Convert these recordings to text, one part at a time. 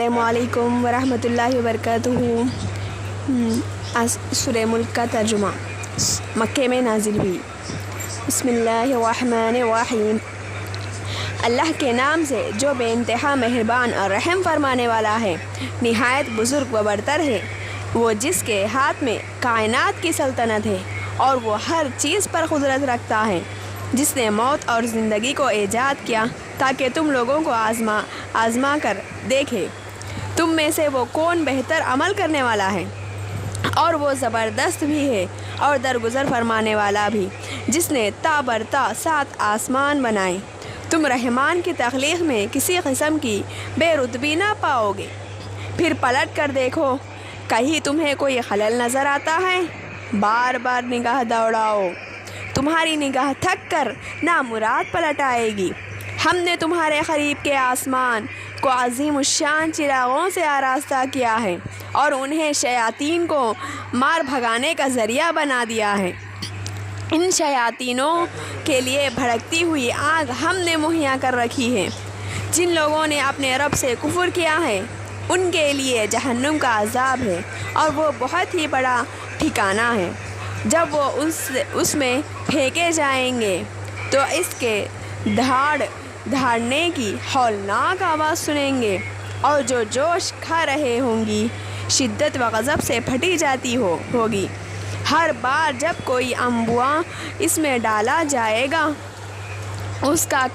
السلام علیکم ورحمۃ اللہ وبرکاتہ۔ سورہ ملک کا ترجمہ مکے میں نازل ہوئی۔ بسم اللہ الرحمن الرحیم۔ اللہ کے نام سے جو بے انتہا مہربان اور رحم فرمانے والا ہے، نہایت بزرگ و برتر ہے۔ وہ جس کے ہاتھ میں کائنات کی سلطنت ہے اور وہ ہر چیز پر قدرت رکھتا ہے، جس نے موت اور زندگی کو ایجاد کیا تاکہ تم لوگوں کو آزما کر دیکھے تم میں سے وہ کون بہتر عمل کرنے والا ہے، اور وہ زبردست بھی ہے اور درگزر فرمانے والا بھی، جس نے تا برتا 7 آسمان بنائے۔ تم رحمان کی تخلیق میں کسی قسم کی بے رتبی نہ پاؤ گے۔ پھر پلٹ کر دیکھو، کہیں تمہیں کوئی خلل نظر آتا ہے؟ بار بار نگاہ دوڑاؤ، تمہاری نگاہ تھک کر نامراد پلٹ آئے گی۔ ہم نے تمہارے قریب کے آسمان کو عظیم الشان چراغوں سے آراستہ کیا ہے اور انہیں شیاطین کو مار بھگانے کا ذریعہ بنا دیا ہے۔ ان شیاطینوں کے لیے بھڑکتی ہوئی آگ ہم نے مہیا کر رکھی ہے۔ جن لوگوں نے اپنے رب سے کفر کیا ہے، ان کے لیے جہنم کا عذاب ہے اور وہ بہت ہی بڑا ٹھکانہ ہے۔ جب وہ اس میں پھینکے جائیں گے تو اس کے دھاڑنے کی ہولناک آواز سنیں گے، اور جو جوش کھا رہے ہوں گی شدت و غضب سے پھٹی جاتی ہوگی۔ ہر بار جب کوئی انبوہ اس میں ڈالا جائے گا، اس کا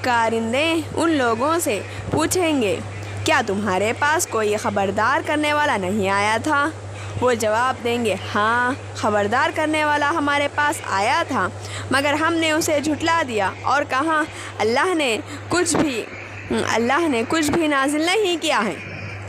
کارندے ان لوگوں سے پوچھیں گے، کیا تمہارے پاس کوئی خبردار کرنے والا نہیں آیا تھا؟ وہ جواب دیں گے، ہاں، خبردار کرنے والا ہمارے پاس آیا تھا، مگر ہم نے اسے جھٹلا دیا اور کہا اللہ نے کچھ بھی نازل نہیں کیا ہے۔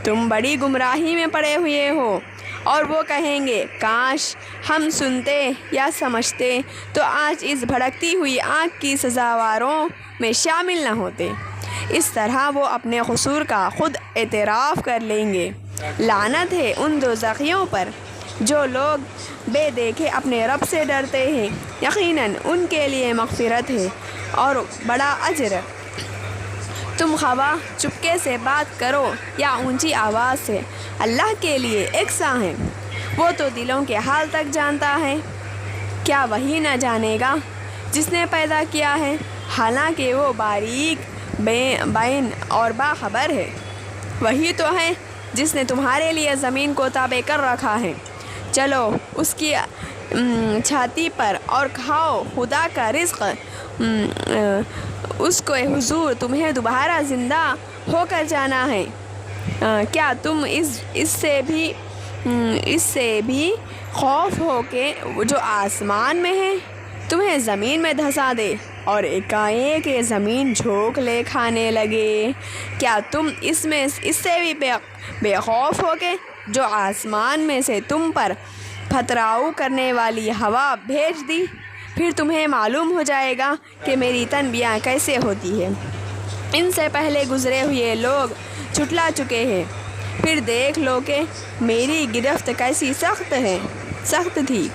تم بڑی گمراہی میں پڑے ہوئے ہو۔ اور وہ کہیں گے، کاش ہم سنتے یا سمجھتے تو آج اس بھڑکتی ہوئی آگ کی سزاواروں میں شامل نہ ہوتے۔ اس طرح وہ اپنے قصور کا خود اعتراف کر لیں گے۔ لعنت ہے ان دوزخیوں پر جو لوگ بے دیکھے اپنے رب سے ڈرتے ہیں، یقیناً ان کے لیے مغفرت ہے اور بڑا اجر۔ تم خواہ چپکے سے بات کرو یا اونچی آواز سے، اللہ کے لیے یکساں ہے۔ وہ تو دلوں کے حال تک جانتا ہے۔ کیا وہی نہ جانے گا جس نے پیدا کیا ہے؟ حالانکہ وہ باریک بین اور باخبر ہے۔ وہی تو ہے جس نے تمہارے لیے زمین کو تابع کر رکھا ہے۔ چلو اس کی چھاتی پر اور کھاؤ خدا کا رزق۔ اس کے حضور تمہیں دوبارہ زندہ ہو کر جانا ہے۔ کیا تم اس سے بھی خوف ہو کہ جو آسمان میں ہے تمہیں زمین میں دھسا دے اور ایک زمین جھونک لے کھانے لگے؟ کیا تم اس سے بھی بے خوف ہو کہ جو آسمان میں سے تم پر پتھراؤ کرنے والی ہوا بھیج دی؟ پھر تمہیں معلوم ہو جائے گا کہ میری تنبیہ کیسے ہوتی ہے۔ ان سے پہلے گزرے ہوئے لوگ جھٹلا چکے ہیں۔ پھر دیکھ لو کہ میری گرفت کیسی سخت تھی۔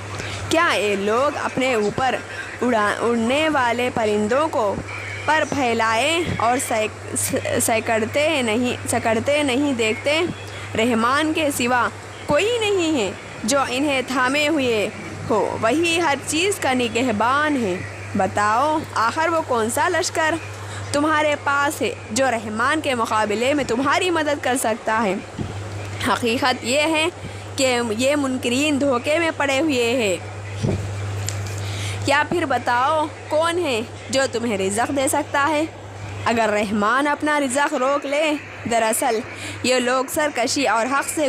کیا یہ لوگ اپنے اوپر اڑنے والے پرندوں کو پر پھیلائے اور سکڑتے نہیں دیکھتے؟ رحمان کے سوا کوئی نہیں ہے جو انہیں تھامے ہوئے ہو، وہی ہر چیز کا نگہبان ہے۔ بتاؤ آخر وہ کون سا لشکر تمہارے پاس ہے جو رحمان کے مقابلے میں تمہاری مدد کر سکتا ہے؟ حقیقت یہ ہے کہ یہ منکرین دھوکے میں پڑے ہوئے ہیں۔ یا پھر بتاؤ کون ہے جو تمہیں رزق دے سکتا ہے اگر رحمان اپنا رزق روک لے؟ دراصل یہ لوگ سرکشی اور حق سے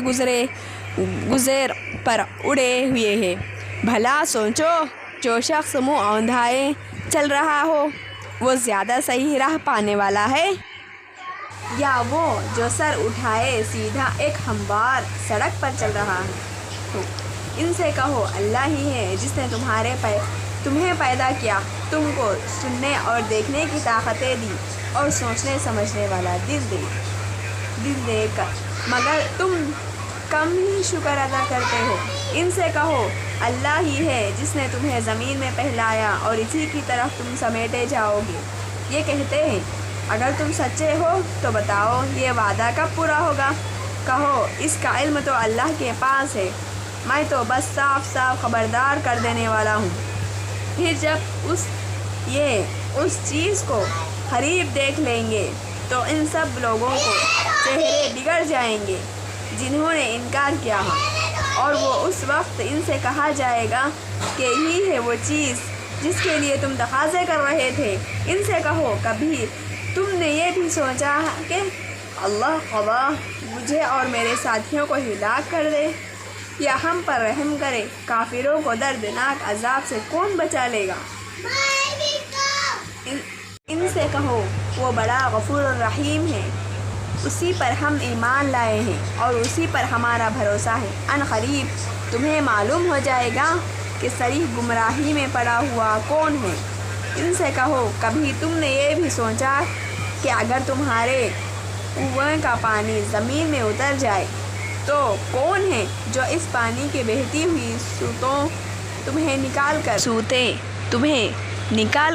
گزیر پر اڑے ہوئے ہیں۔ بھلا سوچو، جو شخص منہ اوندھائے چل رہا ہو وہ زیادہ صحیح راہ پانے والا ہے، یا وہ جو سر اٹھائے سیدھا ایک ہموار سڑک پر چل رہا ہے؟ ان سے کہو، اللہ ہی ہے جس نے تمہیں پیدا کیا، تم کو سننے اور دیکھنے کی طاقتیں دی اور سوچنے سمجھنے والا دل دے کر، مگر تم کم ہی شکر ادا کرتے ہو۔ ان سے کہو، اللہ ہی ہے جس نے تمہیں زمین میں پھیلایا اور اسی کی طرف تم سمیٹے جاؤ گے۔ یہ کہتے ہیں اگر تم سچے ہو تو بتاؤ یہ وعدہ کب پورا ہوگا؟ کہو اس کا علم تو اللہ کے پاس ہے، میں تو بس صاف صاف خبردار کر دینے والا ہوں۔ پھر جب اس چیز کو قریب دیکھ لیں گے تو ان سب لوگوں کو چہرے بگڑ جائیں گے جنہوں نے انکار کیا ہے، اور وہ اس وقت ان سے کہا جائے گا کہ یہی ہے وہ چیز جس کے لیے تم تقاضے کر رہے تھے۔ ان سے کہو کبھی تم نے یہ بھی سوچا کہ اللہ خدا مجھے اور میرے ساتھیوں کو ہلاک کر دے یا ہم پر رحم کرے؟ کافروں کو دردناک عذاب سے کون بچا لے گا؟ ان سے کہو وہ بڑا غفور الرحیم ہے، اسی پر ہم ایمان لائے ہیں اور اسی پر ہمارا بھروسہ ہے۔ ان قریب تمہیں معلوم ہو جائے گا کہ صریح گمراہی میں پڑا ہوا کون ہے۔ ان سے کہو کبھی تم نے یہ بھی سوچا کہ اگر تمہارے کنویں کا پانی زمین میں اتر جائے تو کون ہے جو اس پانی کی بہتی ہوئی سوتیں تمہیں نکال